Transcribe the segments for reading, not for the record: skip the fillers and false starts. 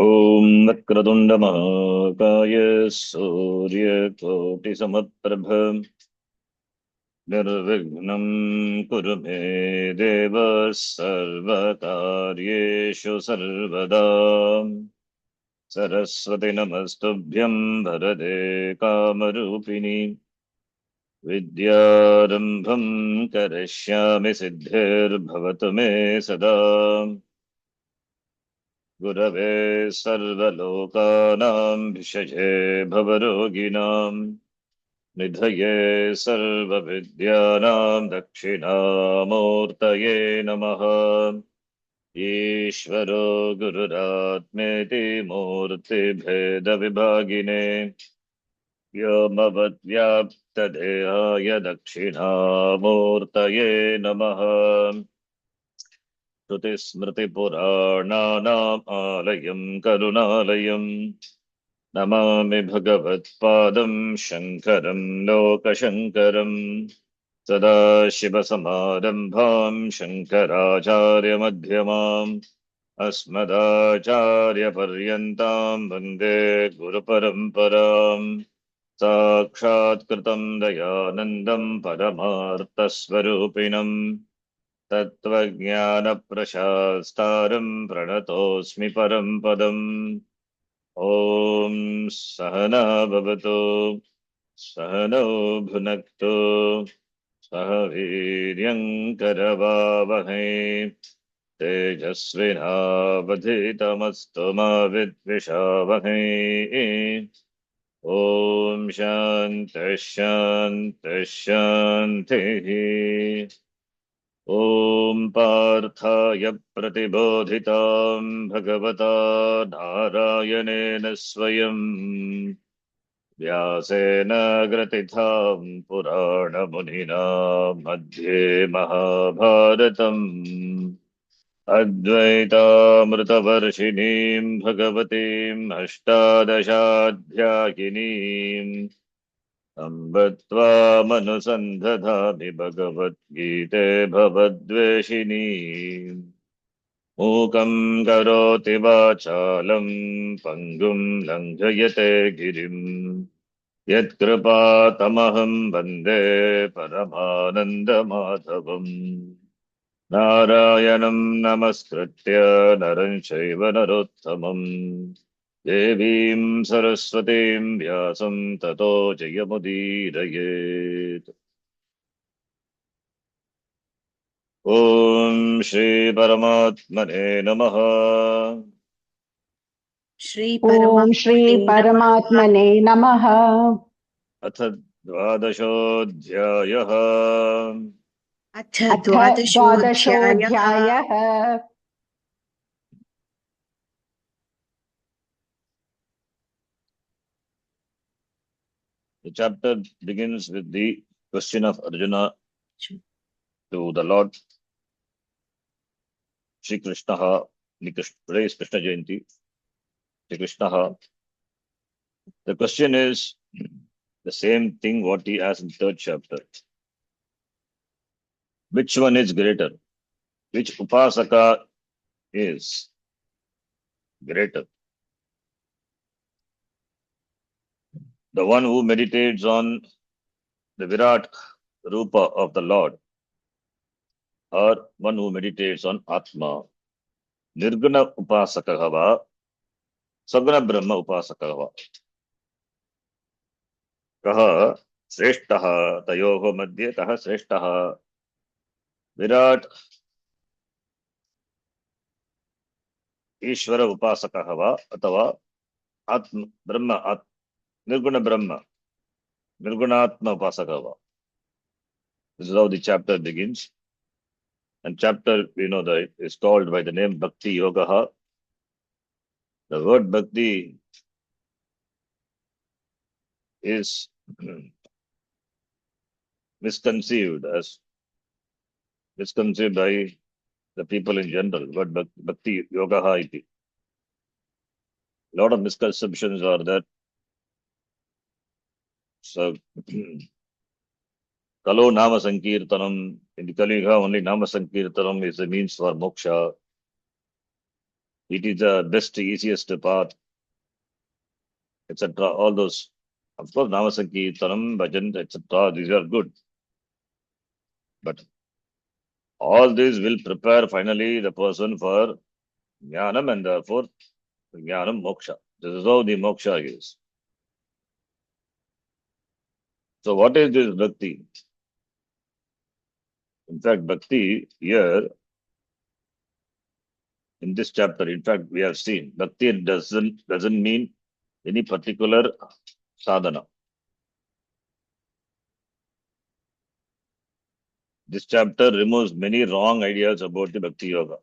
ॐ वक्रतुण्डमहाकाय सूर्यकोटिसमप्रभ निर्विघ्नं कुरु मे देव सर्वकार्येषु सर्वदा। सरस्वती नमस्तुभ्यं वरदे कामरूपिणि विद्यारम्भं करिष्यामि सिद्धिर्भवतु मे सदा। गुरवे सर्वलोकानां भिषजे भवरोगिणां निधये सर्वविद्यानां दक्षिणामूर्तये नमः। ईश्वरो गुरुरात्मेति मूर्तिभेदविभागिने व्योमवद्व्याप्तदेहाय दक्षिणामूर्तये नमः। श्रुतिस्मृतिपुराणानाम् आलयं करुणालयं नमामि भगवत्पादं शङ्करं लोकशङ्करम्। सदाशिवसमारम्भां शङ्कराचार्यमध्यमाम् अस्मदाचार्यपर्यन्तां वन्दे गुरुपरम्पराम्। साक्षात्कृतं दयानन्दं परमार्थस्वरूपिणम् तत्त्वज्ञानप्रशास्तारं प्रणतोऽस्मि परं पदम्। ॐ सहना भवतु सहनौ भुनक्तु सह वीर्यङ्करवावहै तेजस्विनावधीतमस्तु मा विद्विषावहै। ॐ शान्तिः शान्तिः शान्तिः। ॐ पार्थाय प्रतिबोधितां भगवता नारायणेन स्वयं व्यासेन ग्रथितां पुराणमुनिना मध्ये महाभारतम् अद्वैतामृतवर्षिणीं भगवतीम् अष्टादशाध्यायिनीम् अम्बत्वामनुसन्धदामि भगवद्गीते भवद्वेषिणी। मूकं करोति वाचालं पङ्गुं लङ्घयते गिरिं यत्कृपातमहं वन्दे परमानन्दमाधवम्। नारायणं नमस्कृत्य नरं चैव नरोत्तमम् देवीं सरस्वतीं व्यासं ततो जयमुदीरयेत्। ॐ श्री परमात्मने नमः। ॐ श्री परमात्मने नमः। अथ द्वादशोऽध्यायः। अथ द्वादशोऽध्यायः। The chapter begins with the question of Arjuna to the Lord Shri Krishna. Today is Krishna Jayanti. Shri Krishna. The question is the same thing what he asked in the third chapter. Which one is greater? Which upasaka is greater? The one who meditates on the Virat Rupa of the Lord, or one who meditates on Atma? Nirguna upasaka va, Saguna Brahma upasaka va. Kaha sreshtaha tayoho madhye kaha sreshtaha? Virat Ishvara upasaka va atava Atma Brahma Nirguna Brahma Nirgunatma upasaka va. This is how the chapter begins. And chapter, we know that is called by the name Bhakti Yoga. The word Bhakti is misconceived by the people in general. Word Bhakti Yoga iti. A lot of misconceptions are there. So, Kalo Nama Sankirtanam, in the Kali Yuga, only Nama Sankirtanam is the means for moksha. it is the best, easiest path, etc. All those, of course, Namasankirtanam, Bhajan, etc. These are good. But all this will prepare finally the person for Jnanam and therefore Jnanam Moksha. This is how the Moksha is. So what is this Bhakti? In fact, Bhakti here in this chapter, in fact, we have seen Bhakti doesn't mean any particular sadhana. This chapter removes many wrong ideas about the Bhakti Yoga.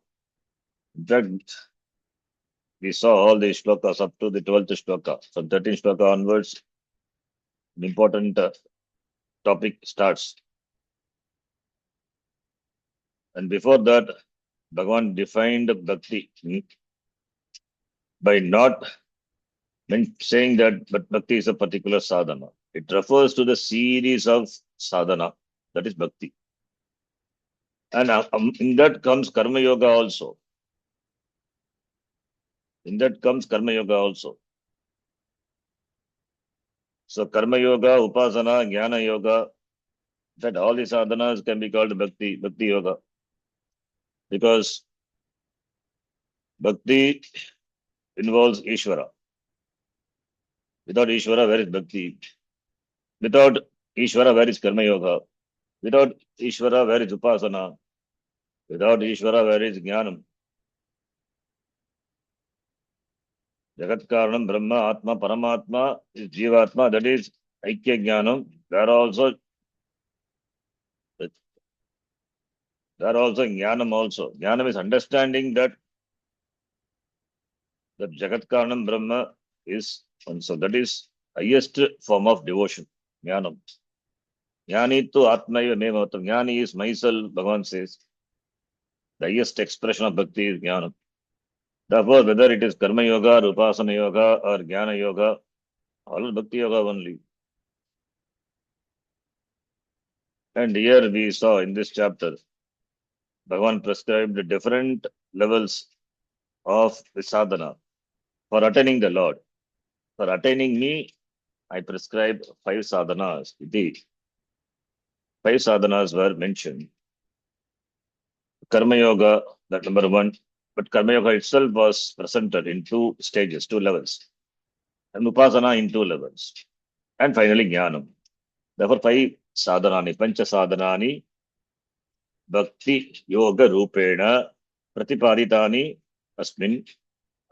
In fact, we saw all the shlokas up to the 12th shloka. From 13th shloka onwards, an important topic starts. And before that, Bhagavan defined Bhakti by not saying that Bhakti is a particular sadhana. It refers to the series of sadhana, that is Bhakti. And in that comes Karma Yoga also. In that comes Karma Yoga also. So Karma Yoga, Upasana, Jnana Yoga, in fact, all these sadhanas can be called Bhakti Yoga. Because Bhakti involves Ishvara. Without Ishvara, where is Bhakti? Without Ishvara, where is Karma Yoga? Without Ishvara, where is Upasana? Without Ishvara, where is Jnanam? Jagat Karanam, Brahma, Atma, Paramatma is Jivatma, that is Aikya Jnanam. There also Jnanam also. Jnanam is understanding that the Jagat Karanam Brahma is, and so that is highest form of devotion, Jnanam. Jnani tu Atmaiva Mevamatam. Jnani is myself, Bhagavan says. The highest expression of bhakti is Jnanam. Therefore, whether it is Karma Yoga, Upasana Yoga, or Jnana Yoga, all is Bhakti Yoga only. And here we saw in this chapter, Bhagavan prescribed different levels of the sadhana for attaining the Lord. For attaining me, I prescribe 5 sadhanas. The 5 sadhanas were mentioned. Karma Yoga, that number 1. But Karma Yoga itself was presented in 2 stages, 2 levels. And Upasana in 2 levels. And finally, Jnanam. Therefore, 5 sadhanani, Pancha sadhanani, Bhakti Yoga Rupena, Pratipaditani, Asmin,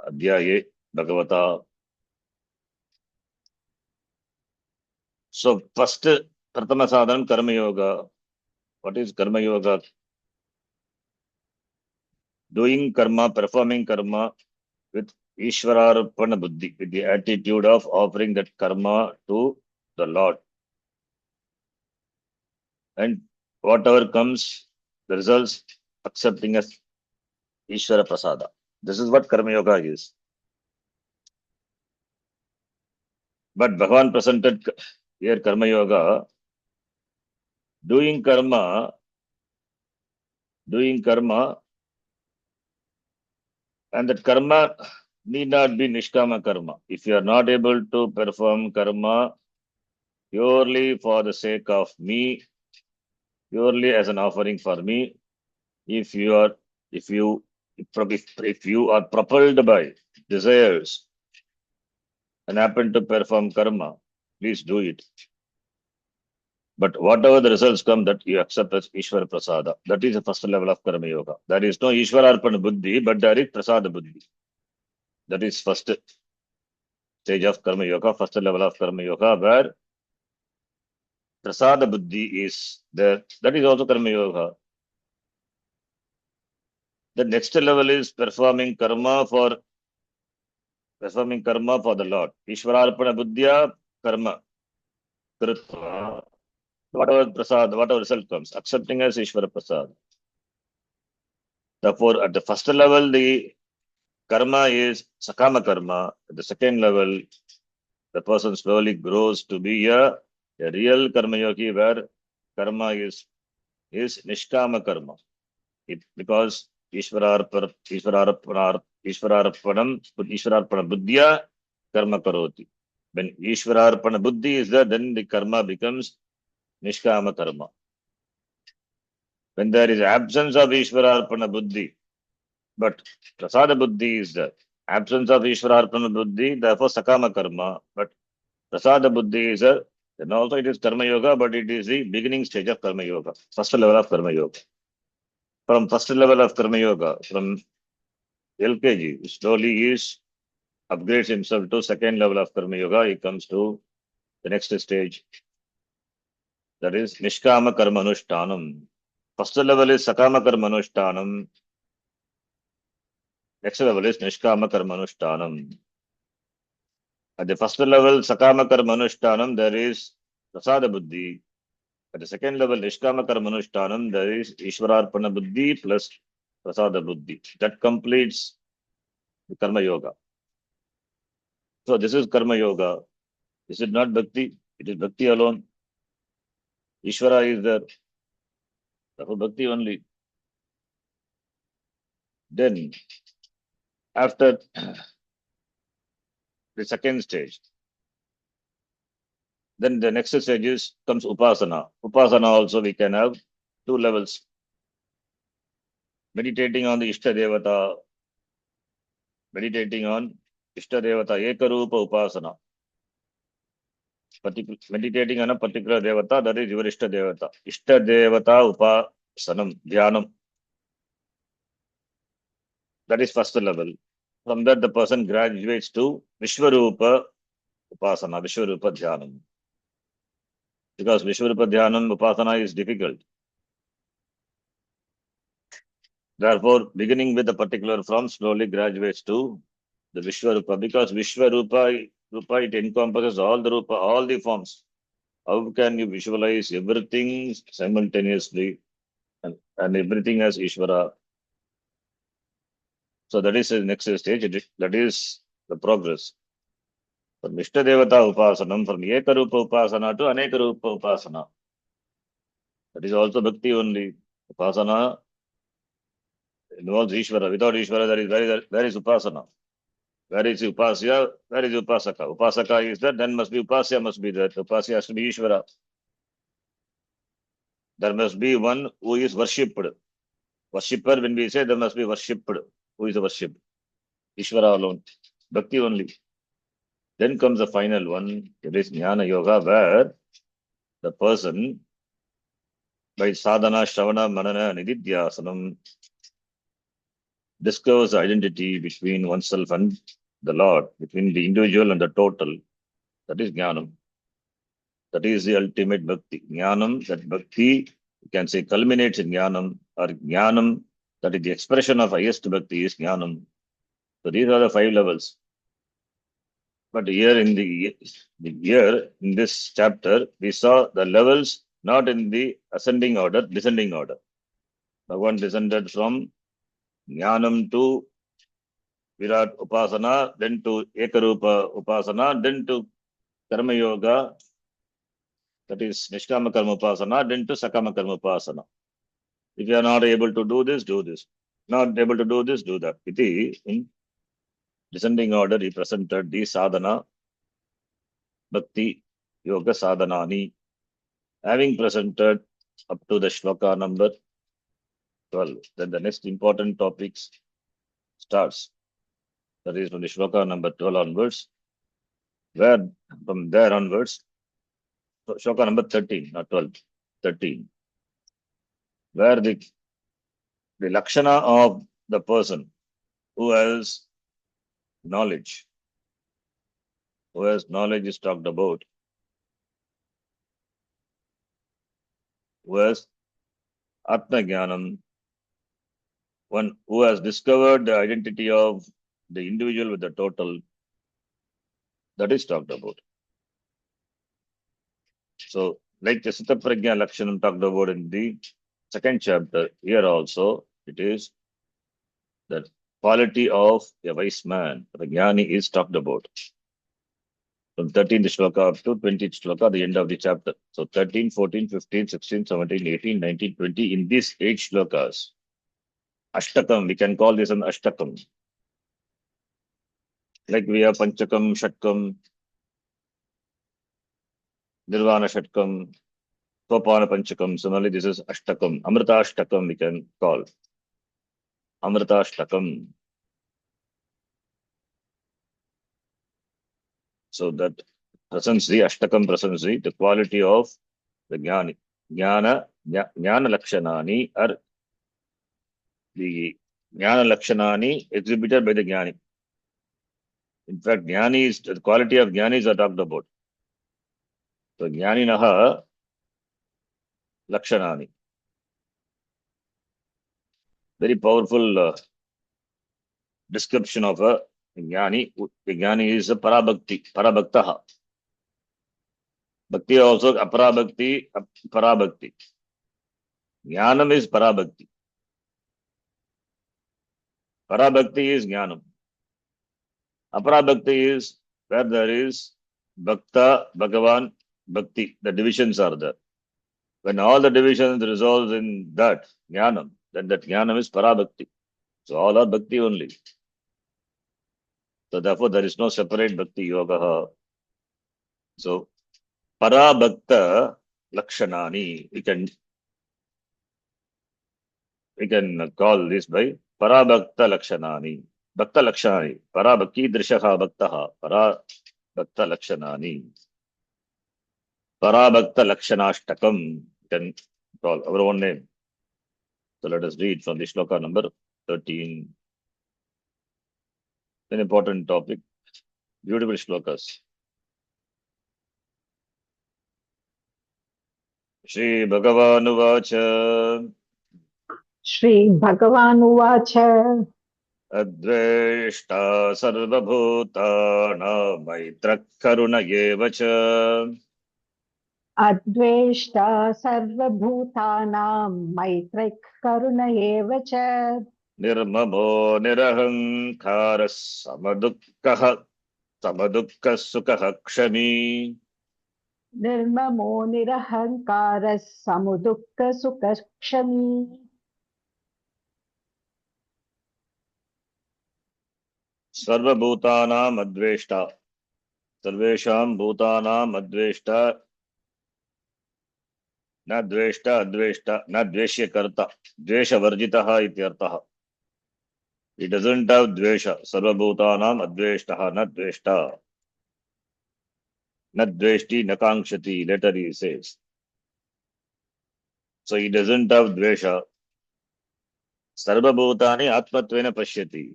Adhyaye, Bhagavata. So, first, Pratama sadhanam, Karma Yoga. What is Karma Yoga? Doing karma, performing karma with Ishvararpana Buddhi, with the attitude of offering that karma to the Lord. And whatever comes, the results, accepting as Ishvara Prasada. This is what Karma Yoga is. But Bhagavan presented here Karma Yoga, doing karma, and that karma need not be Nishkama karma. If you are not able to perform karma purely for the sake of me, purely as an offering for me, if you are propelled by desires and happen to perform karma, please do it. But whatever the results come, that you accept as Ishvara Prasada. That is the first level of Karma Yoga. There is no Ishvara Arpana Buddhi, but there is Prasada Buddhi. That is first stage of Karma Yoga, first level of Karma Yoga, where Prasada Buddhi is there. That is also Karma Yoga. The next level is performing karma for the Lord. Ishvara Arpana Buddhya Karma. Kritva. Whatever prasad, whatever result comes, accepting as Ishvara Prasad. Therefore, at the first level, the karma is Sakama karma. At the second level, the person slowly grows to be a real karma yogi where karma is Nishkama karma. Because Ishwararpana buddhya karma karoti. When Ishwararpana buddhi is there, then the karma becomes nishkama karma. When there is absence of Ishwararpana buddhi, but prasada buddhi is there. Absence of Ishwararpana buddhi, therefore sakama karma. But prasada buddhi is there. Then also it is karma yoga, but it is the beginning stage of karma yoga, first level of karma yoga. From first level of karma yoga, from LKG, slowly is upgrades himself to second level of karma yoga. He comes to the next stage, that is nishkama karma anushtanam. First level is sakama karma anushtanam. Next level is nishkama karma anushtanam. At the first level, sakama karma anushtanam, there is prasada buddhi. At the second level, nishkama karma anushtanam, there is ishwararpana buddhi plus prasada buddhi. That completes the karma yoga. So this is karma yoga. This is not bhakti. It is bhakti alone. Ishvara is there. Therefore bhakti only. Then, after the second stage, then the next stage comes upasana. Upasana also we can have two levels. Meditating on the Ishta Devata, meditating on Ishta Devata, Ekarupa Upasana. Meditating on a particular Devata, that is your Ishta Devata. Ishta Devata Upasanam, Dhyanam. That is first level. From that, the person graduates to Vishwarupa Upasana, Vishwarupa Dhyanam. Because Vishwarupa Dhyanam Upasana is difficult. Therefore, beginning with a particular form, slowly graduates to the Vishwarupa. Because Vishwarupa, it encompasses all the Rupa, all the forms. How can you visualize everything simultaneously and everything as Ishvara? So that is the next stage. That is the progress. From Ishta Devata Upasanam, from Ekarupa Upasana to Anekarupa Upasana. That is also Bhakti only. Upasana involves Ishvara. Without Ishvara, there is Upasana. Where is Upasya? Where is Upasaka? Upasaka is there, then must be Upasya must be there. Upasya has to be Ishvara. There must be one who is worshipped. Worshipper, when we say there must be worshipped. Who is worshipped? Ishvara alone. Bhakti only. Then comes the final one. It is Jnana Yoga, where the person, by sadhana, shravana, manana, nididhyasanam, discovers the identity between oneself and the Lord, between the individual and the total. That is Jnanam. That is the ultimate bhakti. Jnanam, that bhakti, you can say, culminates in Jnanam, or Jnanam, that is the expression of highest bhakti, is Jnanam. So these are the 5 levels. But here in in this chapter, we saw the levels not in the ascending order, descending order. Bhagavan descended from Jnanam to Virat Upasana, then to Ekarupa Upasana, then to Karma Yoga, that is Nishkama Karma Upasana, then to Sakama Karma Upasana. If you are not able to do this, do this. Not able to do this, do that. In descending order, he presented the sadhana, bhakti, yoga sadhanani. Having presented up to the shloka number 12, then the next important topics starts. That is from the shloka number 12 onwards, where from there onwards, shloka number 13, not 12, 13, where the lakshana of the person who has knowledge is talked about, who has Atma Jnanam, one who has discovered the identity of the individual with the total, that is talked about. So, like the Sita Prajna Lakshanam talked about in the second chapter, here also it is the quality of a wise man, the Jnani, is talked about. From 13th shloka up to 20th shloka, the end of the chapter. So 13, 14, 15, 16, 17, 18, 19, 20, in these 8 shlokas, Ashtakam, we can call this an Ashtakam. Like we have Panchakam, Shatkam, Nirvana Shatkam, Sopana Panchakam. Similarly, this is Ashtakam. Amrita Ashtakam we can call. Amrita Ashtakam. So that Prasansi, Ashtakam Prasansi, the quality of the Jnani. Jnana Lakshanani are the Jnana Lakshanani exhibited by the Jnani. In fact, Jnani is the quality of Jnanis are talked about. So Jnaninaha Lakshanani. Very powerful description of a Jnani. The Jnani is a Parabhakti, Parabhaktaha. Bhakti also Aparabhakti, Parabhakti. Jnanam is Parabhakti. Parabhakti is Jnanam. Aparabhakti is where there is Bhakta, Bhagavan, Bhakti. The divisions are there. When all the divisions resolve in that Jnanam, then that Jnanam is Parabhakti. So all are Bhakti only. So therefore there is no separate Bhakti Yoga. So Parabhakta Lakshanani, we can call this by Parabhakta Lakshanani. Bhakta Lakshanani. Parabhakti Drishaha Bhaktaha. Parabhakta Lakshanani. Parabhakta Lakshanashtakam. We can call our own name. So let us read from the Shloka number 13. An important topic. Beautiful Shlokas. Shri Bhagavanuvacha श्रीभगवानुवाच Adveshta Sarvabhutana Maitra Karuna Yevacha अद्वेष्टा सर्वभूतानां मैत्रिः करुण एव च Nirmamo Nirahankara Samadukka Sukha Kshami निर्ममो निरहङ्कारः समुदुःखसुखक्षमी Sarvabhutanam Adveshta Sarvesham Bhutanam Adveshta न द्वेष्ट अद्वेष्ट न द्वेष्य कर्ता द्वेष वर्जितः इत्यर्थः. He doesn't have dvesha. Sarvabhutanam adveshtah na dveshta. Na dveshti na kankshati. Later he says. So he doesn't have dvesha. Sarvabhutani atmatvena pashyati.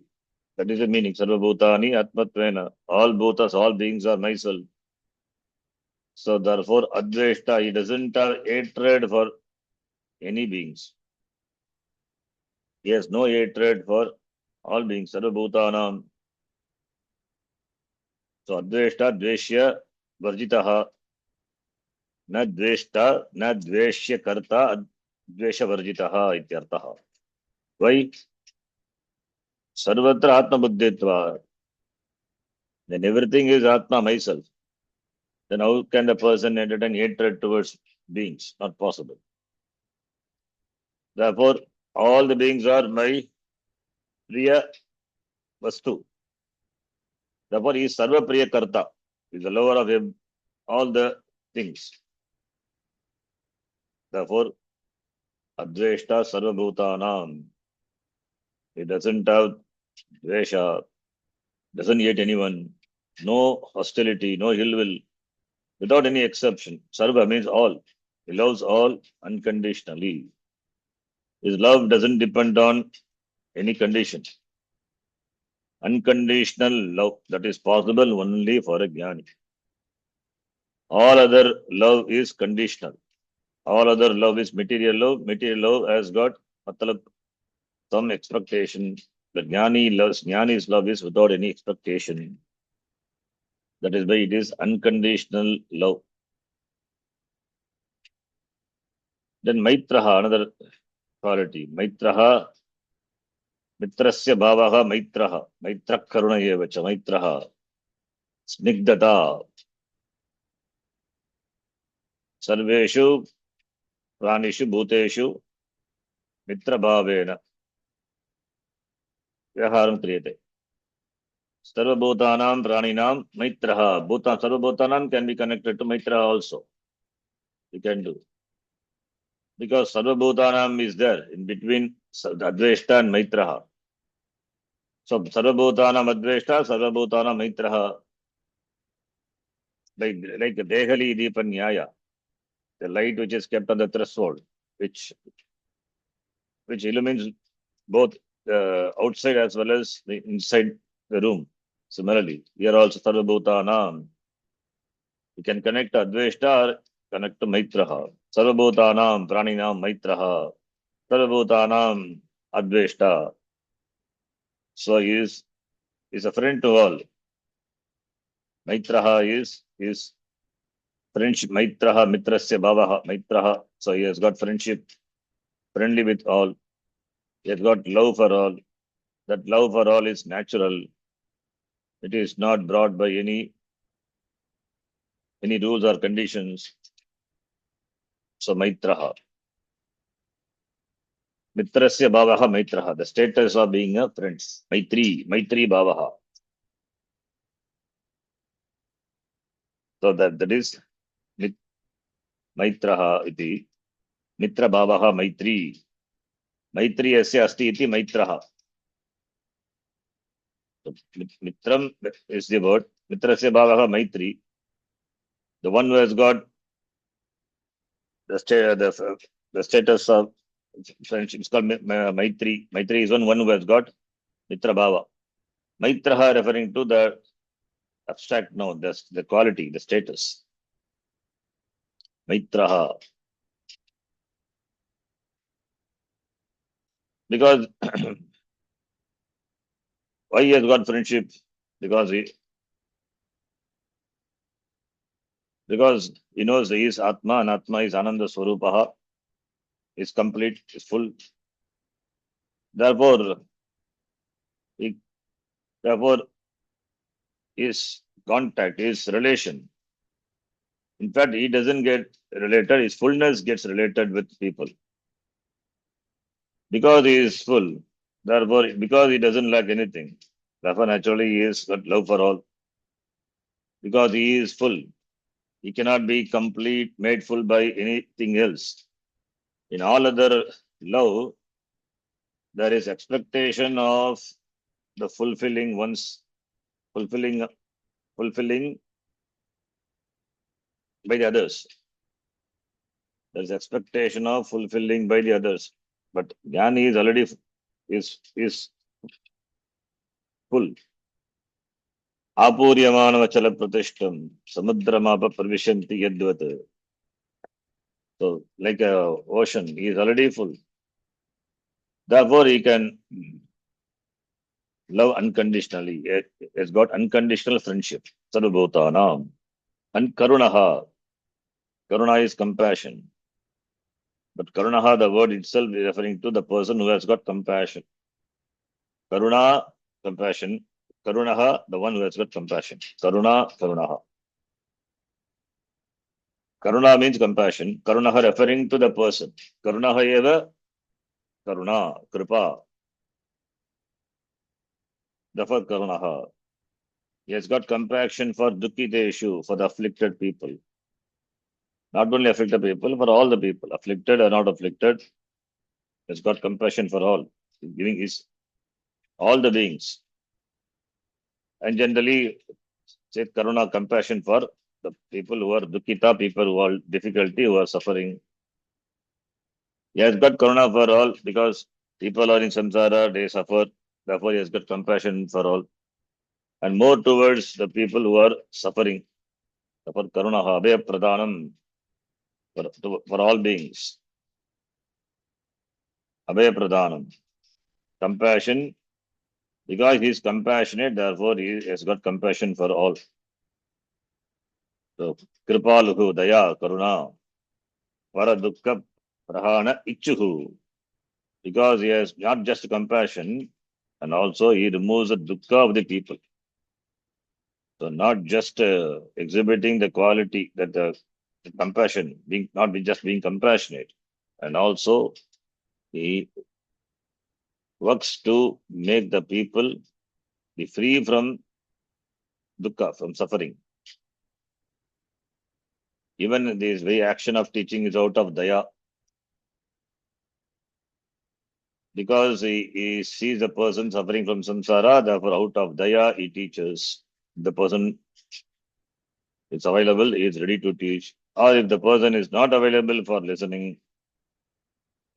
That is the meaning. Sarvabhutani atmatvena. All bhutas, all beings are myself. So therefore adveshta, he doesn't have hatred for any beings. He has no hatred for all beings. Sarvabhutanam. So adveshta dveshya varjitaha. न द्वेष्ट न द्वेष्य कर्ता द्वेष वर्जितः इत्यर्थः. Why? सर्वत्र आत्मबुद्धित्वा. Then everything is Atma, myself. Then how can the person entertain hatred towards beings? Not possible. Therefore, all the beings are my Priya Vastu. Therefore, he is Sarva Priya Karta. He is the lover of him, all the things. Therefore, Adveshta Sarva Bhutanam. He doesn't have Dvesha, doesn't hate anyone, no hostility, no ill will, without any exception. Sarva means all. He loves all unconditionally. His love doesn't depend on any condition. Unconditional love, that is possible only for a jnani. All other love is conditional. All other love is material love. Material love has got some expectation. The jnani's love is without any expectation. That is why it is unconditional love. Then Maitraha, another quality. Maitraha, Mitrasya Bhavaha Maitraha, Maitrak Karuna Yevacha, Maitraha, Snigdata, Sarveshu, Pranishu, Bhuteshu, Mitra Bhavena. Vyaharam kriyate. Sarva bhutanam praninam maitraha. Sarva bhutanam can be connected to maitra also. You can do. Because sarva bhutanam is there in between adveshta and maitraha. So sarva bhutanam adveshta, sarva bhutanam maitraha. Like the Dehali Deepanyaya, the light which is kept on the threshold, which illumines both outside as well as the inside the room. Similarly, here also Sarva Bhutanam. You can connect Adveshta or connect to Maitraha. Sarva Bhutanam Praninam Maitraha. Sarva Bhutanam Adveshta. So he is a friend to all. Maitraha is friendship. Maitraha Mitrasya Bhavaha. Maitraha. So he has got friendship, friendly with all. He has got love for all. That love for all is natural. It is not brought by any rules or conditions. So Maitraha. Mitrasya Bhavaha Maitraha. The status of being a friend. Maitri Bhavaha. So that is Maitraha iti. Mitra Bhavaha Maitri. Maitri asya asti iti Maitraha. So, Mitram is the word. Mitrasya Bhavaha Maitri. The one who has got the status of friendship is called Maitri. Maitri is one who has got Mitra Bhava. Maitraha referring to the abstract, no, the quality, the status. Maitraha. Because why he has got friendship? Because he knows he is Atma and Atma is Ananda Swarupaha, is complete, is full. Therefore, his contact, his relation. In fact, he doesn't get related, his fullness gets related with people. Because he is full. Therefore, because he doesn't lack anything. Therefore, naturally, he has got love for all. Because he is full. He cannot be complete, made full by anything else. In all other love, there is expectation of the fulfilling by the others. There is expectation of fulfilling by the others. But Jnani is already is full. Apuryamana pratishtam samudramapa pravishanti yadvat. So, like a ocean, he is already full. Therefore, he can love unconditionally. He has got unconditional friendship. Sarvabhutanam. And karunaha. Karuna is compassion. But karunaha, the word itself is referring to the person who has got compassion. Karuna, compassion. Karunaha, the one who has got compassion. Karunaha. Karuna means compassion. Karunaha referring to the person. Karunaha eva, karuna, kripa. Therefore, karunaha. He has got compassion for dukkiteshu, for the afflicted people. Not only afflicted people, for all the people. Afflicted or not afflicted. He has got compassion for all. Giving his all the beings. And generally, say karuna, compassion for the people who are dukkita, people who are difficulty, who are suffering. He has got karuna for all because people are in samsara, they suffer. Therefore, he has got compassion for all. And more towards the people who are suffering. Therefore, karuna abhaya pradhanam for all beings. Abhaya pradhanam. Compassion. Because he is compassionate, therefore he has got compassion for all. So, kripaluhu, daya, karuna, vara dukkha, prahana, ichuhu. Because he has not just compassion, and also he removes the dukkha of the people. So, not just exhibiting the quality that the compassion, not just being compassionate, and also he works to make the people be free from dukkha, from suffering. Even this very action of teaching is out of daya, because he sees the person suffering from samsara, therefore out of daya he teaches. The person is available, he is ready to teach. Or if the person is not available for listening,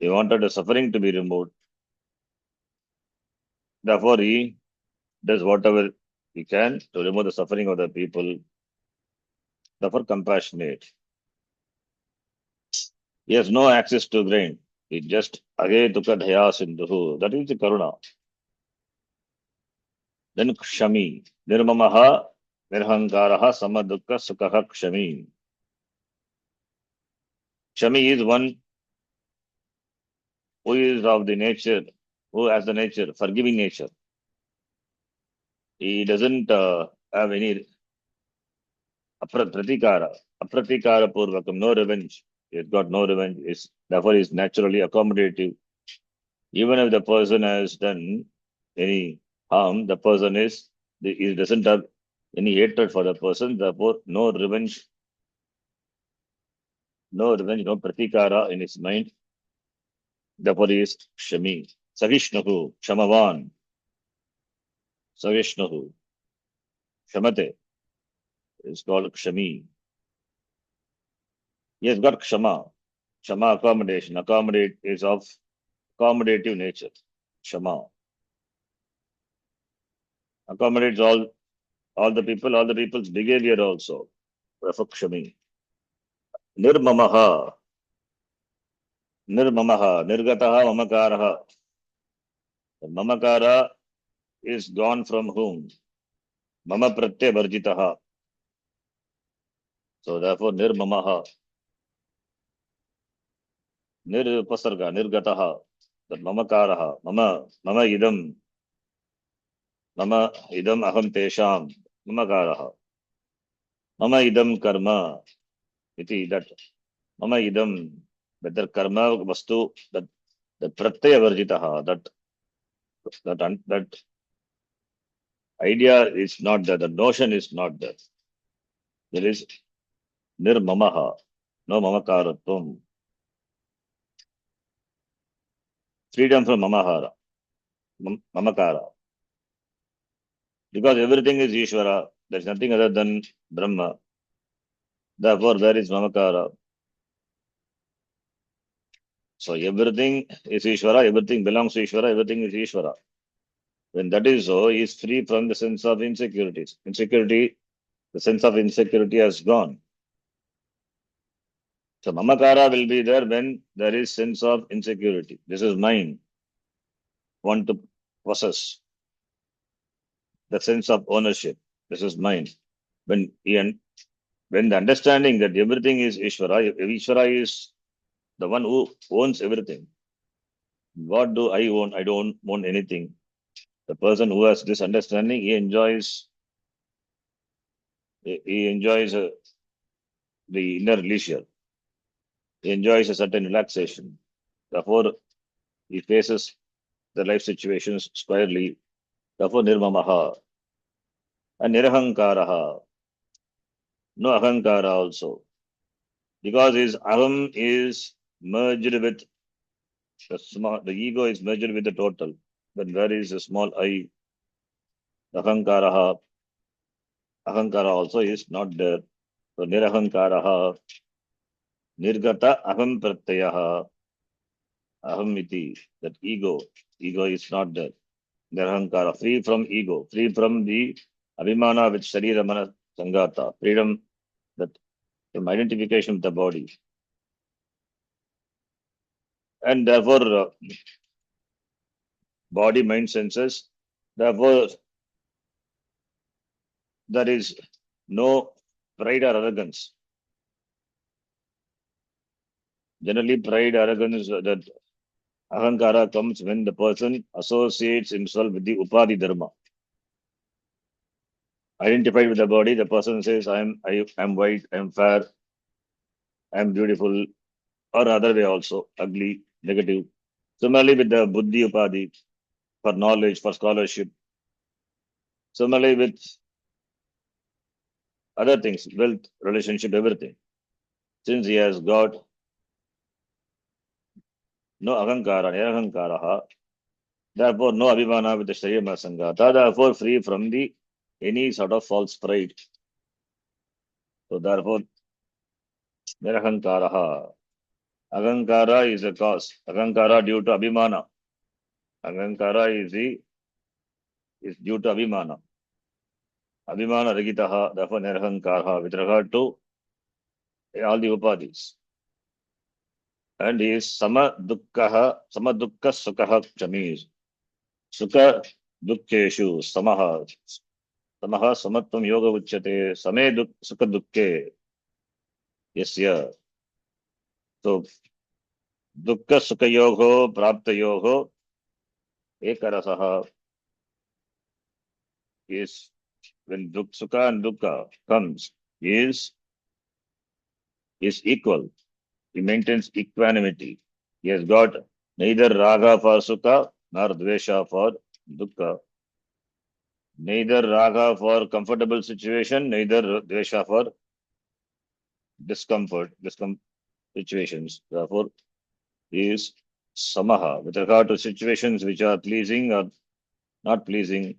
he wanted the suffering to be removed. Therefore he does whatever he can to remove the suffering of the people. Therefore compassionate. He has no access to grain. He just age tukka dhaya sindhu. That is the karuna. Then kshami. Nirmamaha nirhankaraha samadukka sukha kshami. Kshami is one who is of the nature, who has the nature, forgiving nature. He doesn't have any apratikara purvakam, no revenge. He has got no revenge. Therefore, he is naturally accommodative. Even if the person has done any harm, the person he doesn't have any hatred for the person. Therefore, no revenge, no pratikara in his mind. Therefore, he is Shami. Savishnahu, Shamavan, Savishnahu, Shamate is called Kshami. He has got Kshama. Kshama accommodation. Accommodate is of accommodative nature. Kshama. Accommodates all the people's behavior also. Therefore, Kshami. Nirmamaha. Nirmamaha. Nirgataha mamakaraha. The mamakara is gone from whom? Mama pratyay varjitaha. So therefore, nirmamaha. Nirupasarga, nirgataha. The mamakaraha. Mama idam. Mama idam aham tesham. Mamakaraha. Mama idam karma. Iti that. Mama idam. Whether karma vastu, that pratyaya varjitaha. That idea is not there. The notion is not there. There is nirmamaha. No mamakaratvam. Freedom from mamakara. Because everything is Ishvara. There is nothing other than Brahma. Therefore, where is mamakara? So everything is Ishvara, everything belongs to Ishvara, everything is Ishvara. When that is so, he is free from the sense of insecurities. The sense of insecurity has gone. So mamakara will be there when there is sense of insecurity. This is mine. Want to possess. The sense of ownership. This is mine. When the understanding that everything is Ishvara is the one who owns everything. What do I own? I don't own anything. The person who has this understanding, he enjoys the inner leisure. He enjoys a certain relaxation. Therefore, he faces the life situations squarely. Therefore, nirmamaha and nirahankaraha. No ahankara also. Because his aham is merged with the ego is merged with the total. Then where is a small I? Ahankaraha. Ahankara also is not there. So nirahankaraha. Nirgata aham pratyaha. Aham iti. That ego. Ego is not there. Nirahankara. Free from ego. Free from the abhimana with sharira mana sangata. Freedom that from identification with the body. And therefore, body, mind, senses. Therefore, there is no pride or arrogance. Generally, pride, arrogance, that ahankara comes when the person associates himself with the upadhi dharma. Identified with the body, the person says, I am white, I am fair, I am beautiful, or other way also, ugly, negative. Similarly, with the buddhi upadhi, for knowledge, for scholarship. Similarly with other things, wealth, relationship, everything. Since he has got no ahankara, nirahankara, therefore no abhimana with the shariyama sangata, therefore free from the any sort of false pride. So therefore nirahankara. Ahankara is a cause. Ahankara due to abhimana. Ahankara is due to abhimana. Abhimana ragitaha, therefore nirahankara with regard to all the upadhis. And he is sama dukkha sukha kshami. Sukha dukkeshu samaha. Samaha samatvam yoga uchyate. Same sukha dukke. Yasya. So dukkha sukha yogo prapta yogo ekarasaha is when sukha and dukkha comes is equal. He maintains equanimity. He has got neither raga for sukha nor dvesha for dukkha. Neither raga for comfortable situation, neither dvesha for discomfort situations. Therefore, he is samaha. With regard to situations which are pleasing or not pleasing,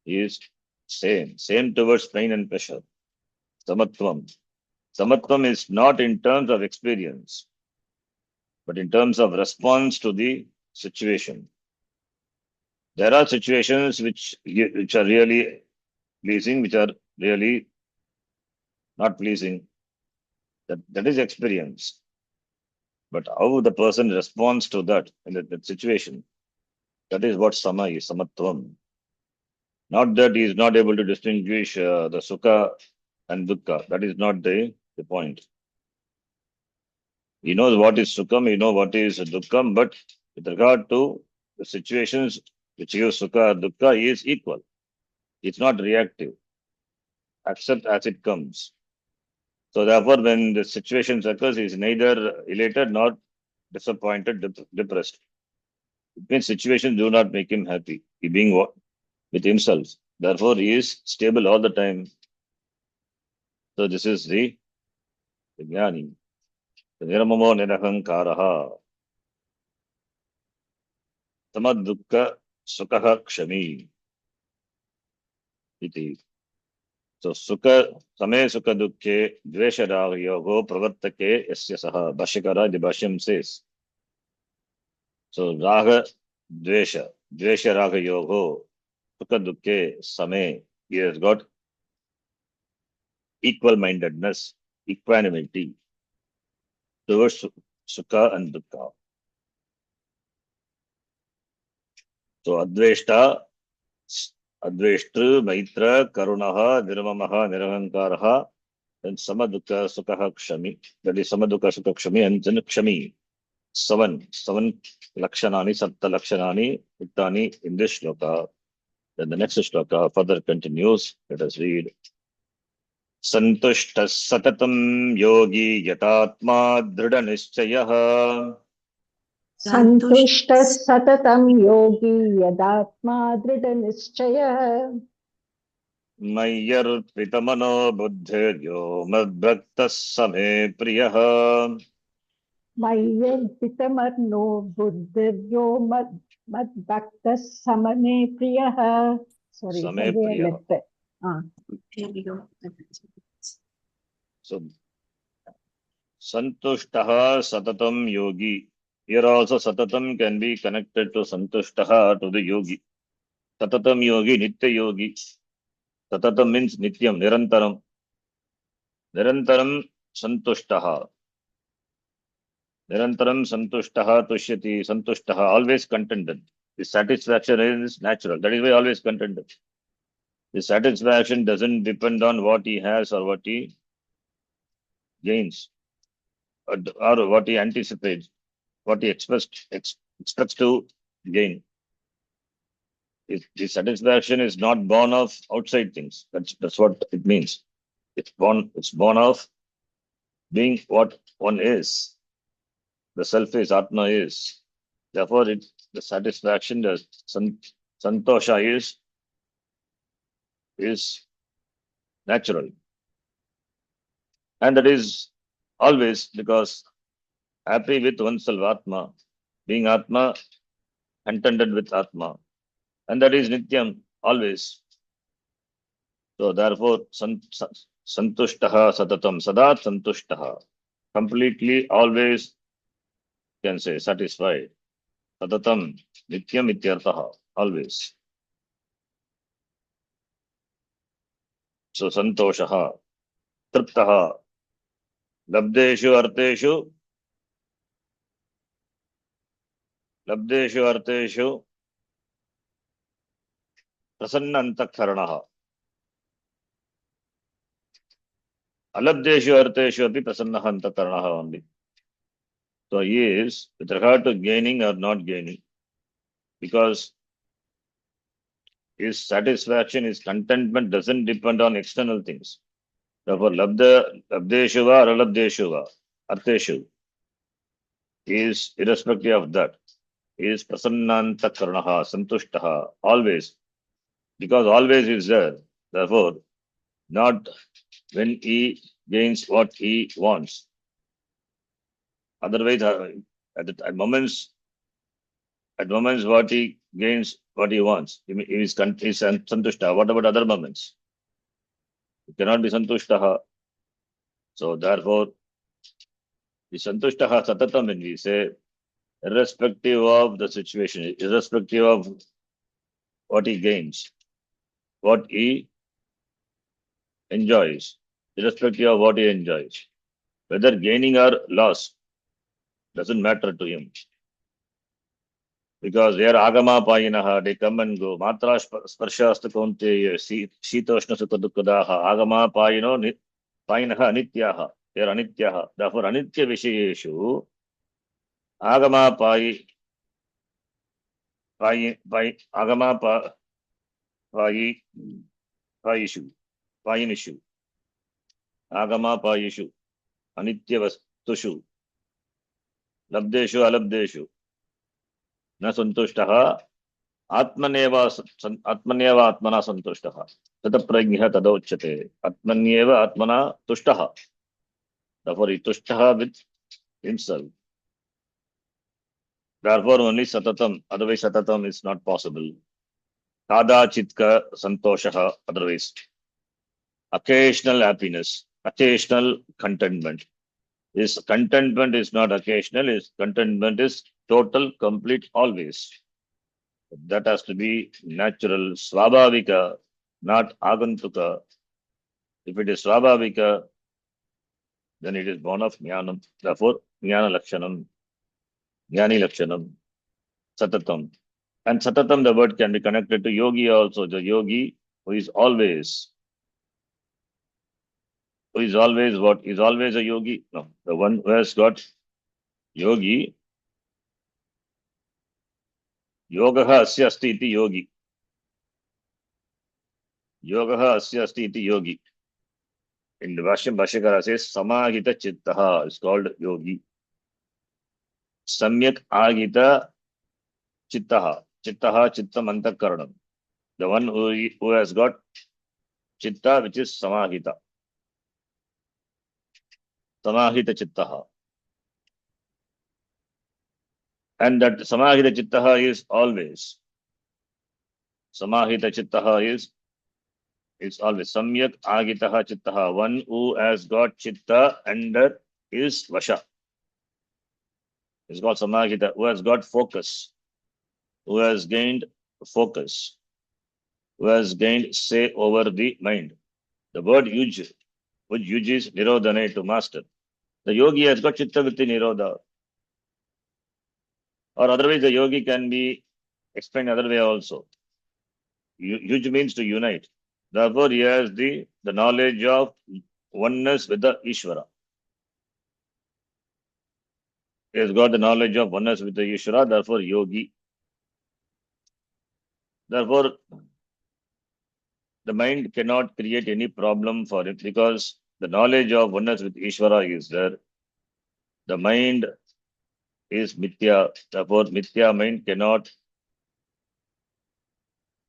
he is same towards pain and pleasure. Samatvam. Samatvam is not in terms of experience, but in terms of response to the situation. There are situations which are really pleasing, which are really not pleasing. That is experience. But how the person responds to that in that situation, that is what sama is, samatvam. Not that he is not able to distinguish the sukha and dukkha. That is not the point. He knows what is sukham, he knows what is dukkham, but with regard to the situations which give sukha or dukkha, he is equal. It's not reactive. Accept as it comes. So therefore, when the situation occurs, he is neither elated nor disappointed, depressed. It means situations do not make him happy. He being what? With himself. Therefore, he is stable all the time. So this is the jnani. Niramamo nirahankaraha. Samadukka sukha kshami. Iti. So sukha, same sukha dukkhe, dvesha raga yogo pravartake yasya saha. Bhashyakara, the Bhashyam says. So raga, dvesha raga yogo, sukha dukkhe, same. He has got equal-mindedness, equanimity towards sukha and dukkha. So adveshtru, maitra, karunaha, nirmamaha, nirahankaraha, and samadukha sukha kshami. That is samadukha sukha kshami and then kshami. Seven lakshanani, satta lakshanani, uttani in this shloka. Then the next shloka further continues. Let us read. Santushta satatam yogi yatatma drida nischayah. सन्तुष्टः सततं योगी यदात्मा दृढनिश्चयः मय्यर्पितमनो बुद्धिर्यो मद्भक्तः समे प्रियः. मय्यर्पितमनो बुद्धिर्यो मद्भक्तः सममे प्रियः. Sorry, Same again priya. left it. So, Santushtaha Satatam Yogi. Here also Satatam can be connected to Santushtaha to the Yogi. Satatam Yogi, Nitya Yogi. Satatam means Nityam, Nirantaram. Nirantaram Santushtaha. Nirantaram Santushtaha Tushyati. Santushtaha, always contented. The satisfaction is natural. That is why always contented. The satisfaction doesn't depend on what he has or what he gains or what he anticipates, what he expects to gain. The satisfaction is not born of outside things. That's what it means. It's born of being what one is. The self is, Atma is. Therefore, the satisfaction, Santosha is natural. And that is always because happy with oneself, Atma, being Atma, contented with Atma. And that is Nityam, always. So therefore, Santushtaha Satatam, Sadat Santushtaha. Completely, always, can say, satisfied. Satatam, Nityam Ityartaha, always. So Santoshaha, Triptaha, Labdeshu Arteshu, Prasanna Antakaranaha. Alabdeshu Arteshu Api Prasanna Antakaranaha only. So he is with regard to gaining or not gaining, because his satisfaction, his contentment doesn't depend on external things. Therefore, Labdeshuva or Alabdeshuva, Arteshu, is irrespective of that. He is Prasannanta Karanaha, Santushtaha, always. Because always is there. Therefore, not when he gains what he wants. Otherwise, at moments what he gains what he wants, he is Santushta. What about other moments? It cannot be Santushtaha. So therefore, the Santushtaha Satatam, when we say, irrespective of the situation, irrespective of what he gains, what he enjoys, irrespective of what he enjoys, whether gaining or loss, doesn't matter to him. Because they are agama payinaha, they come and go. Matra sparshasta konte shitoshna sukha dukkadaha. Agama payinaha anityaha. They are anityaha. Therefore, anitya vishayeshu, agama agama payishu, payinishu, agama payishu, anitya vastushu, labdeshu alabdeshu, na santushtaha, atmaneva atmana santushtaha. Tataprajnha tadauchyate. Atmanyeva atmana tushtaha. Therefore, he tushtaha with himself. Therefore, only satatam. Otherwise, satatam is not possible. Kada chitka santoshaha. Otherwise, occasional happiness, occasional contentment. His contentment is not occasional. His contentment is total, complete, always. That has to be natural, swabhavika, not agantuka. If it is swabhavika, then it is born of jnanam. Therefore, jnana lakshanam, jnani lakshanam, satatam. And satatam, the word can be connected to yogi also. The yogi who is always what? Is always a yogi? No. The one who has got yogi, yogaha asya asti iti yogi. Yogaha asya asti iti yogi. In the Bhashyakara says, samahita chittaha is called yogi. Samyak agita chittaha. Chittaha chittam antakaranam. The one who has got chitta, which is samahita. Samahita chittaha. And that samahita chittaha is always. Samahita chittaha is always. Samyak agitaha chittaha. One who has got chitta under his vasha. It's called samahita. Who has got focus. Who has gained focus. Who has gained say over the mind. The word yuj, which yuj is nirodhane, to master. The yogi has got chitta vritti nirodha. Or otherwise, the yogi can be explained other way also. Yuj means to unite. Therefore, he has the knowledge of oneness with the Ishvara. He has got the knowledge of oneness with the Ishvara, therefore yogi. Therefore, the mind cannot create any problem for it because the knowledge of oneness with Ishvara is there. The mind is mithya. Therefore, mithya mind cannot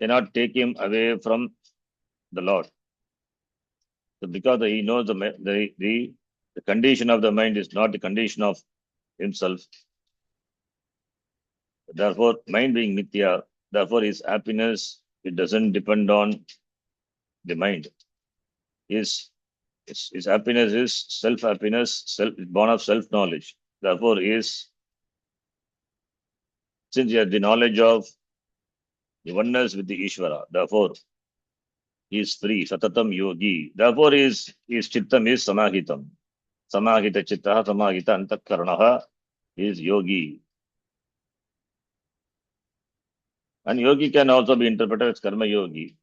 cannot take him away from the Lord. So because he knows the condition of the mind is not the condition of himself. Therefore, mind being mithya, therefore his happiness, it doesn't depend on the mind. His happiness is self-happiness, born of self-knowledge. Therefore, since he has the knowledge of the oneness with the Ishvara, therefore he is free, satatam yogi. Therefore, his chittam is samahitam. Samahita chittaha, samahita antakaranaha is yogi. And yogi can also be interpreted as karma yogi.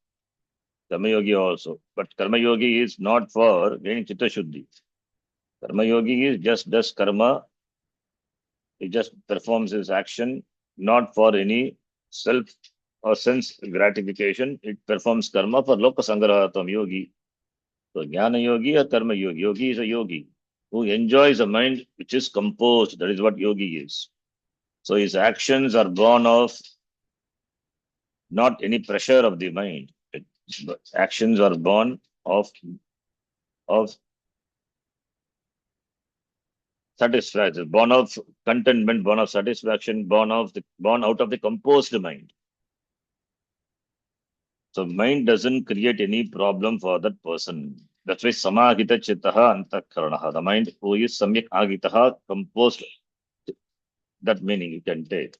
Karma yogi also. But karma yogi is not for gaining chitta shuddhi. Karma yogi is just does karma. He just performs his action not for any self or sense gratification. It performs karma for loka sangrahatam yogi. So jnana yogi or karma yogi. Yogi is a yogi who enjoys a mind which is composed. That is what yogi is. So his actions are born of not any pressure of the mind. Actions are born of satisfaction, born of contentment, born of satisfaction, born out of the composed mind. So mind doesn't create any problem for that person. That's why samahita chittaha antakaranaha. The mind who is samyak agitaha, composed, that meaning you can take.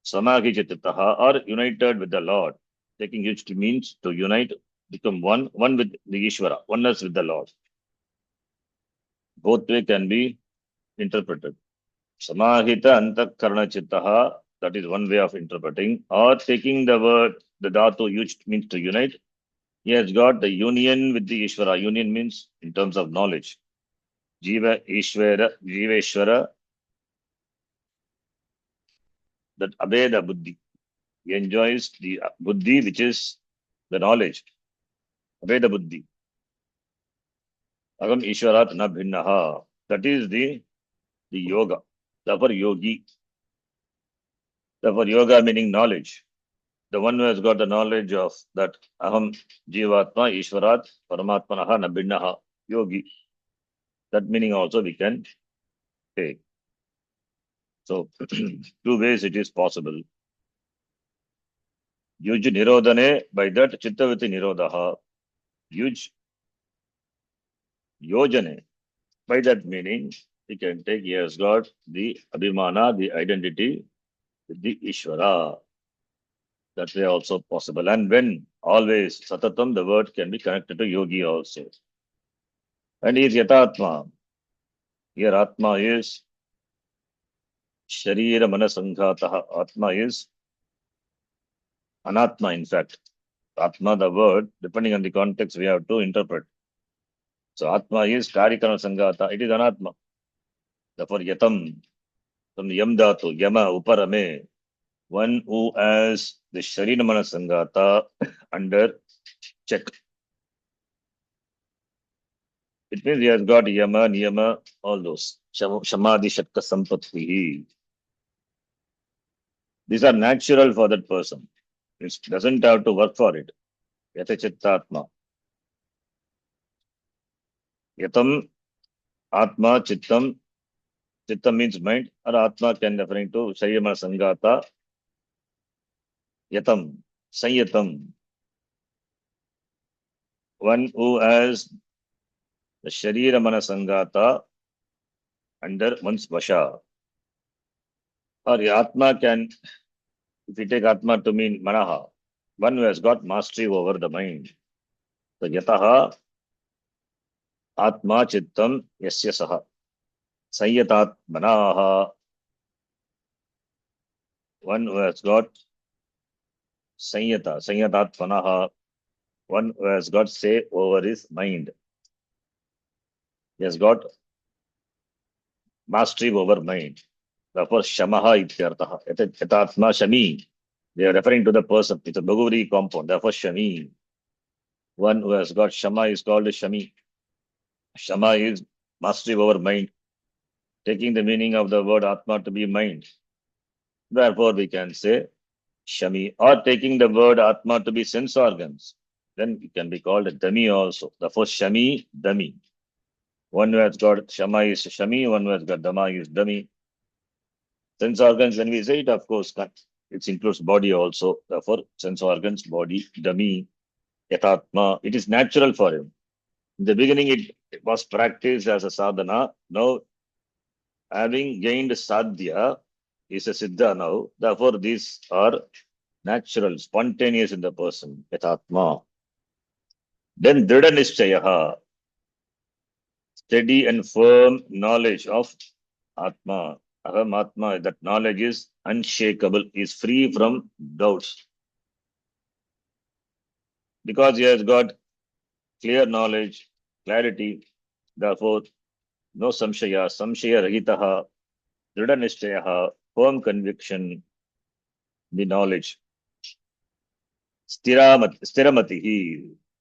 Samahita chittaha or united with the Lord. Taking which means to unite, become one with the Ishvara, oneness with the Lord. Both way can be interpreted. Samahita antakarana chittaha, that is one way of interpreting, or taking the word, the dhatu used means to unite. He has got the union with the Ishvara. Union means in terms of knowledge. Jiveshwara, that abeda buddhi. He enjoys the buddhi, which is the knowledge. Abeda buddhi. Agam Ishwarat na bhinnaha. That is the yoga. Therefore, yogi. Therefore, yoga meaning knowledge. The one who has got the knowledge of that aham jivatma ishvarat paramatmanaha nabhinnaha yogi. That meaning also we can take. So, two ways it is possible. Yuj nirodhane, by that chittaviti nirodhaha. Yuj yojane, by that meaning we can take he has got the abhimana, the identity with the Ishvara. That way also possible. And when always satatam, the word can be connected to yogi also. And he is yatatma. Here atma is sharira manasanghataha. Atma is anatma, in fact. Atma, the word, depending on the context, we have to interpret. So atma is karikana sanghata. It is anatma. Therefore yatam, from the yam dhatu, yama uparame, one who has the sharira manasanghata under check. It means he has got yama, niyama, all those. Samadhi, shatka, sampatti. These are natural for that person. It doesn't have to work for it. Yata chittatma. Yatam, atma, chittam. Chittam means mind, or atma can referring to Sharyama Sangata. Yatam, Sanyatam. One who has the Sharira Sangata under one's Vasha. Or the Atma can, if you take Atma to mean Manaha, one who has got mastery over the mind. So Yataha, Atma Chittam Yasya Saha. Sanyatat Manaha. One who has got Sanyatat Manaha. One who has got say over his mind. He has got mastery over mind. Therefore, Shamaha ityartaha. Yatatma Shami. They are referring to the person. It's a Bhagavad compound. Therefore, Shami. One who has got Shama is called Shami. Shama is mastery over mind. Taking the meaning of the word Atma to be mind. Therefore, we can say Shami, or taking the word Atma to be sense organs, then it can be called a dummy also. Therefore, Shami, dummy. One who has got Shama is Shami, one who has got Dama is dummy. Sense organs, when we say it, of course, it includes body also. Therefore, sense organs, body, dummy, Yatatma. It is natural for him. In the beginning, it was practiced as a sadhana. Now, having gained sadhya, is a siddha now. Therefore, these are natural, spontaneous in the person, yatatma. Then drida nishchayaha, steady and firm knowledge of atma. Aham atma, that knowledge is unshakable, is free from doubts. Because he has got clear knowledge, clarity, therefore, no samshaya rahitaha, drida nishchayaha, firm conviction, the knowledge. Stiramati.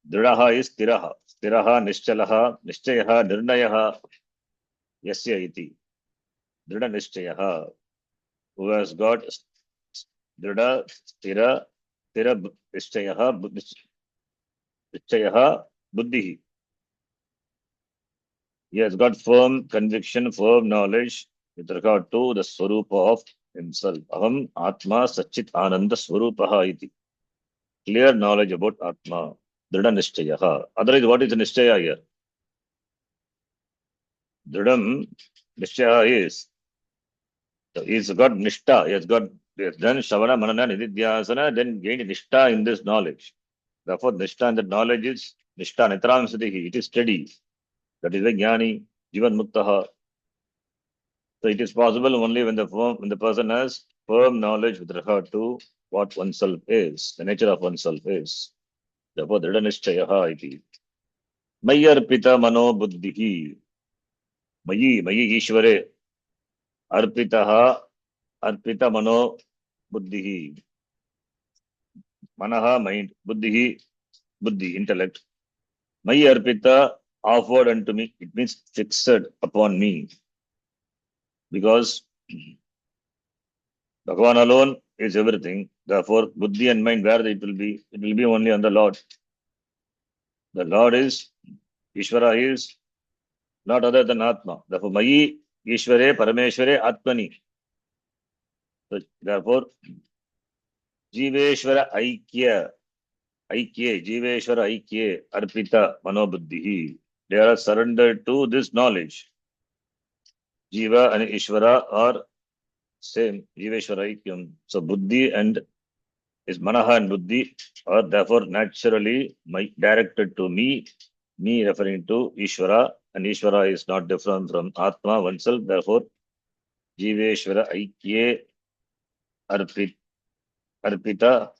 Dృఢः is sthirah. Sthirah nischalaha. Nischayah nirnayah. Yasya iti. Dృఢ nischayah. Who has got dృఢ, sthira nischayah, nischayah buddhi. He has got firm conviction, firm knowledge with regard to the swarupa of himself. Aham atma sachit ananda swarupaha iti. Clear knowledge about atma. Dృఢ nischayah. Otherwise, what is the nischaya here? Dridam Nishya is, so he's got Nishta, he has done Shavana, Manana, Nididhyasana, then gained Nishta in this knowledge. Therefore, Nishta in that knowledge is Nishta, Nitram Siddhi, it is steady. That is the Jnani, Jivan Muktaha. So it is possible only when the person has firm knowledge with regard to what oneself is, the nature of oneself is. Therefore, Drida Nishchayaha iti. Mayarpita Mano Buddhihi. Mayi Ishvare. Arpitaha Arpita Mano Buddhihi. Manaha mind. Buddhihi Buddhi, intellect. Mayi Arpita offered unto me. It means fixed upon me. Because Bhagavan alone is everything. Therefore, Buddhi and mind, where it will be? It will be only on the Lord. The Lord is, Ishvara is not other than Atma. Therefore, Mayi Ishvare Parameshware Atmani. So, therefore, Jiveshwara Aikya, Jiveshwara Aikya, Arpita Manobuddhi. They are surrendered to this knowledge. Jiva and Ishvara are same, Jiveshwara Aikyam. So, Buddhi and is Manaha and Buddhi are therefore naturally directed to me referring to Ishvara, and Ishvara is not different from Atma oneself. Therefore, Jiveshwara Aikye Arpita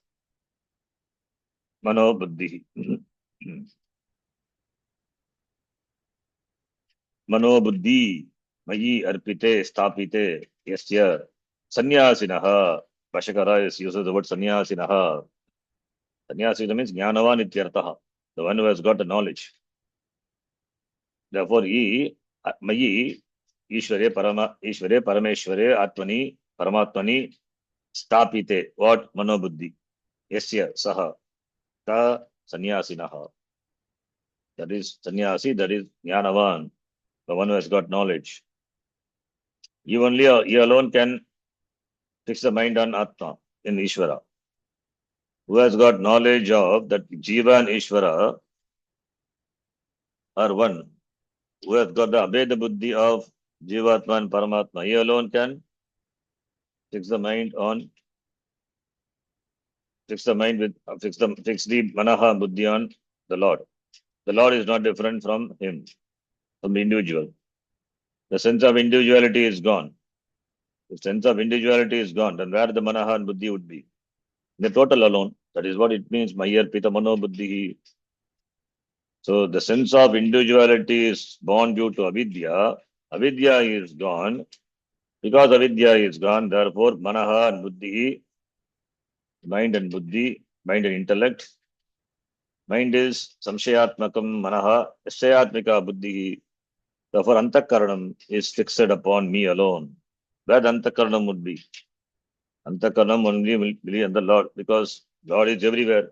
Mano Buddhi. Mano Buddhi Mayi Arpite Stapite Yasya Sanyasinaha. Bhashakara uses the word Sanyasinaha. Sanyasina means Jnanavan Ityartaha, the one who has got the knowledge. Therefore, Mayi Ishvare Parameshware Atmani Paramatmani Stapite. What? Manobuddhi. Yasya Saha. Ta Sanyasinaha. That is Sanyasi, that is Jnanavan, the one who has got knowledge. You alone can fix the mind on Atma in Ishvara. Who has got knowledge of that Jiva and Ishvara are one. Who has got the Abheda Buddhi of Jivatma and Paramatma. He alone can fix the mind fix the Manaha Buddhi on the Lord. The Lord is not different from him, from the individual. The sense of individuality is gone. If sense of individuality is gone, then where the Manaha and Buddhi would be? The total alone. That is what it means, Mayar Pita Mano Buddhi. So the sense of individuality is born due to avidya. Avidya is gone. Because avidya is gone, therefore Manaha and Buddhi, mind and Buddhi, mind and intellect. Mind is Samshayatmakam Manaha, Nishayatmika Buddhi. Therefore Antakaranam is fixed upon me alone. Where the Antakaranam would be? Antakaranam only will believe in the Lord, because Lord is everywhere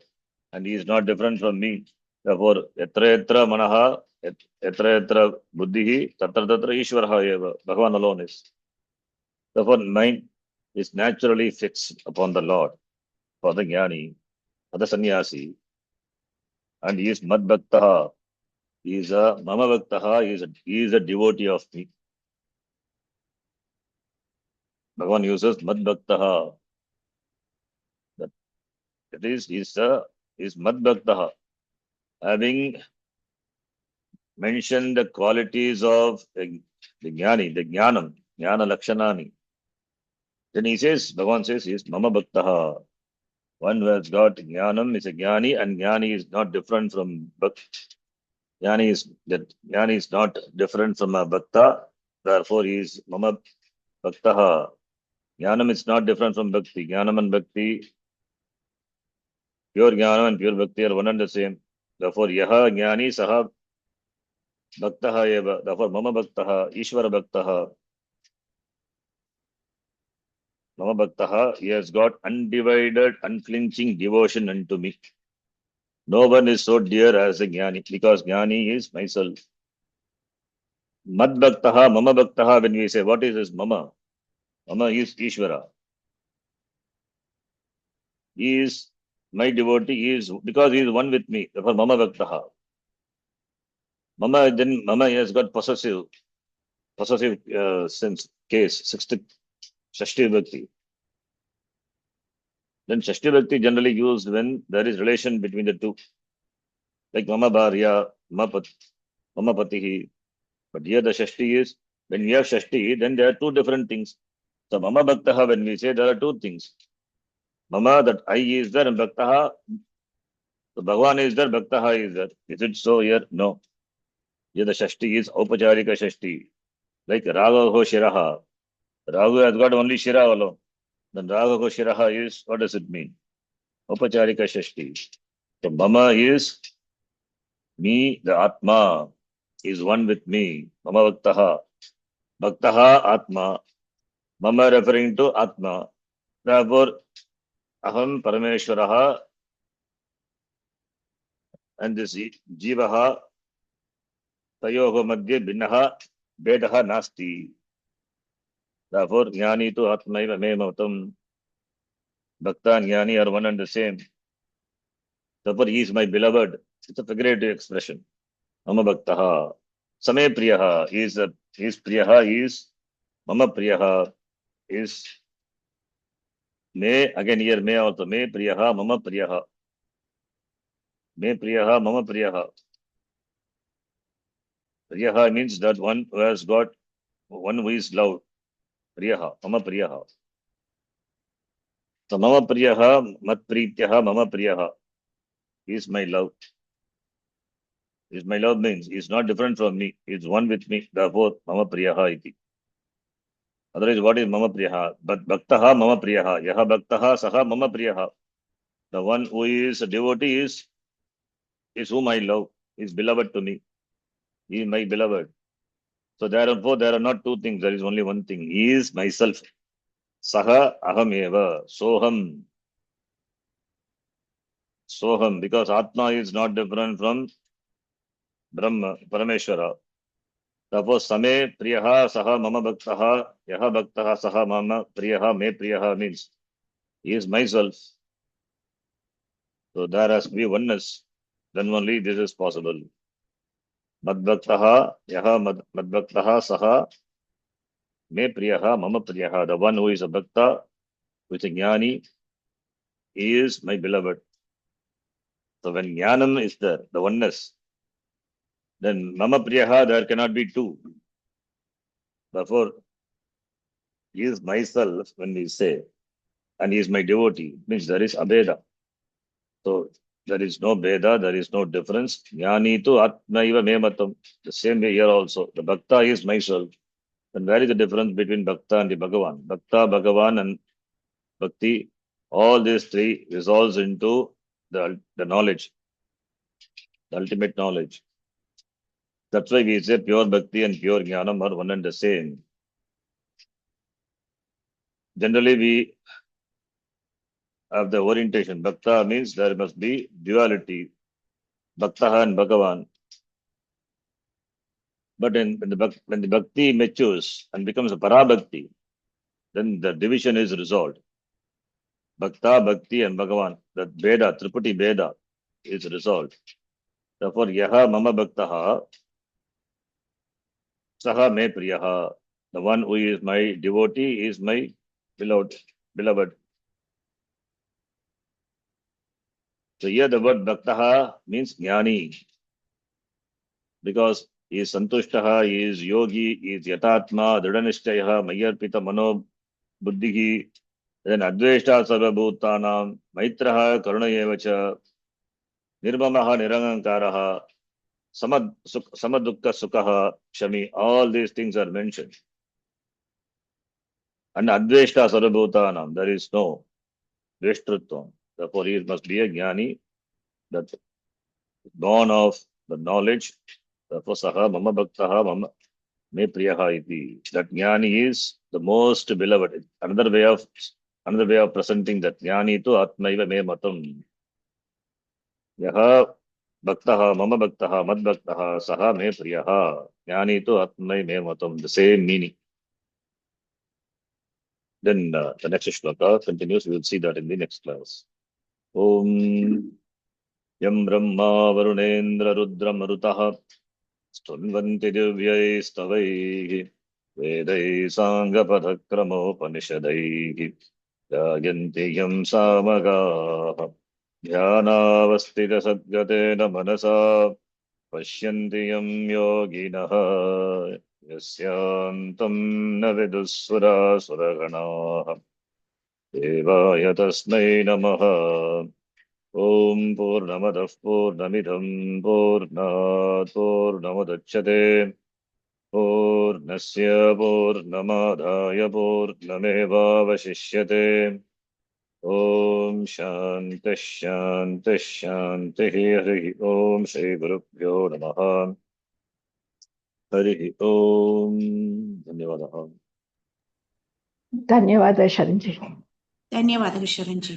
and He is not different from me. Therefore, yatra yatra manaha, yatra yatra buddhihi, tatra tatra ishvaraha eva. Bhagavan alone is. Therefore, mind is naturally fixed upon the Lord for the jnani, for the sannyasi, and he is mad bhaktaha. He is a mama bhaktaha. He is a devotee of me. Bhagavan uses mad bhaktaha. That is, he is mad bhaktaha. Having mentioned the qualities of the jnani, the jnanam, jnana lakshanani. Then he says, Bhagavan says, he is mama bhaktaha. One who has got jnanam is a jnani, and jnani is not different from bhakti. Jnani is not different from a bhakta. Therefore, he is mama bhaktaha. Jnanam is not different from bhakti. Jnanam and bhakti, pure jnanam and pure bhakti are one and the same. Therefore, yaha jnani saha bhaktaha eva. Therefore, mama bhaktaha, Ishvara bhaktaha. Mama bhaktaha, he has got undivided, unflinching devotion unto me. No one is so dear as a jnani, because jnani is myself. Mad bhaktaha, mama bhaktaha, when we say, what is this mama? Mama is Ishvara. He is my devotee, because he is one with me. Therefore, mama bhaktaha. Mama has got possessive sense, case, Shashti Bhakti. Then Shashti Bhakti generally used when there is relation between the two. Like Mama Bharya, Mama Patihi. But here the Shashti is, when we have Shashti, then there are two different things. So Mama Bhaktaha, when we say there are two things. Mama, that I is there, and Bhaktaha, so Bhagavan is there, Bhaktaha is there. Is it so here? No. Here the Shashti is Aupacharika Shashti. Like Raga Ho Shiraha. Ragu has got only Shira alone. Then Raga Ho Shiraha is, what does it mean? Aupacharika Shashti. So Mama is me, the Atma is one with me. Mama Bhaktaha. Bhaktaha Atma. Mama referring to Atma. Therefore, Aham Parameshwaraha and this Jivaha Tayoho Madhye Binnaha Vedaha Nasti. Therefore, Jnani to Atmaiva Me Matam. Bhakta and Jnani are one and the same. Therefore, he is my beloved. It's a figurative expression. Mama Bhaktaha. Same Priyaha. His Priyaha is Mama Priyaha is Me. Again here Me also. Me Priyaha, Mama Priyaha. Me Priyaha, Mama Priyaha. Priyaha means that one who has got, one who is loved. Priyaha, Mama Priyaha. So Mama Priyaha, Mat Prityaha, Mama Priyaha. He is my love. Is my love means he is not different from me. He is one with me. Therefore, Mama Priyaha iti. Otherwise, what is Mama Priyaha? But Bhaktaha Mama Priyaha. Yaha Bhaktaha Saha Mama Priyaha. The one who is a devotee is whom I love. Is beloved to me. He is my beloved. So therefore, there are not two things. There is only one thing. He is myself. Saha Aham Eva. Soham. Soham. Because Atma is not different from Brahma, Parameshwara. Therefore, Same Priyaha Saha Mama Bhaktaha. Yaha Bhaktaha Saha Mama Priyaha Me Priyaha means he is myself. So there has to be oneness. Then only this is possible. Madbhaktaha, Yaha Madbhaktaha Saha Me Priyaha Mama Priyaha. The one who is a Bhakta, who is a Jnani, he is my beloved. So when Jnanam is there, the oneness, then Mama Priyaha, there cannot be two. Therefore, he is myself when we say, and he is my devotee, means there is Abheda. So there is no Bheda, there is no difference. Jnani tu Atmaiva Me Matam. The same way here also. The Bhakta is myself. Then where is the difference between Bhakta and the Bhagavan? Bhakta, Bhagavan, and Bhakti, all these three resolves into the knowledge, the ultimate knowledge. That's why we say pure Bhakti and pure Jnanam are one and the same. Generally, we have the orientation. Bhakta means there must be duality, Bhaktaha and Bhagavan. But when the bhakti matures and becomes a parabhakti, then the division is resolved. Bhakta, Bhakti and Bhagavan, that Veda, Tripati Veda is resolved. Therefore, Yaha Mama Bhaktaha, Saha Me Priyaha. The one who is my devotee is my beloved. So here the word Bhaktaha means Jnani, because he is Santushtaha, he is Yogi, he is Yatatma, Dridhanishtayaha, Mayarpita Mano Buddhihi, then Adveshta Sarvabhutanam, Maitraha Karunayevacha, Nirmamaha Nirangankaraha, Samadukka Sukhaha, Shami, all these things are mentioned. And Adveshta Sarvabhutanam, there is no Veshtritvam. Therefore, he must be a Jnani, that's born of the knowledge. Therefore, Saha Mama Bhaktaha Mama Me Priyaha iti. That Jnani is the most beloved. Another way of presenting that Jnani to Atmaiva Me Matam. Yaha Bhaktaha Mama Bhaktaha Mad Bhaktaha Saha Me Priyaha. Jnani to Atmai Me Matam. The same meaning. Then the next shloka continues. We will see that in the next class. Om Yam Brahma Varunendra Rudra Marutaha Stunvanti Divyai Stavai Vedai Sangapadhakramopanishadai Jayanti Yam Samagaha Dhyanavastita Sadgatena Manasa Pashyanti Yam Yoginaha Yasyantam Navidusura Suraganaha Devaya Tasmai Namaha Om Purnamadah Purnamidham Purnat Purnamadachyate Purnasya Purnamadhaya Purnameva Vashishyate Om Shanti Shanti Shanti Hari Om Shri Gurubhyo Namaha Hari Om Dhanyavadah. ಧನ್ಯವಾದ ಶರಣ್ಜಿ. ಧನ್ಯವಾದಗಳು ಶರಣ್ಜಿ.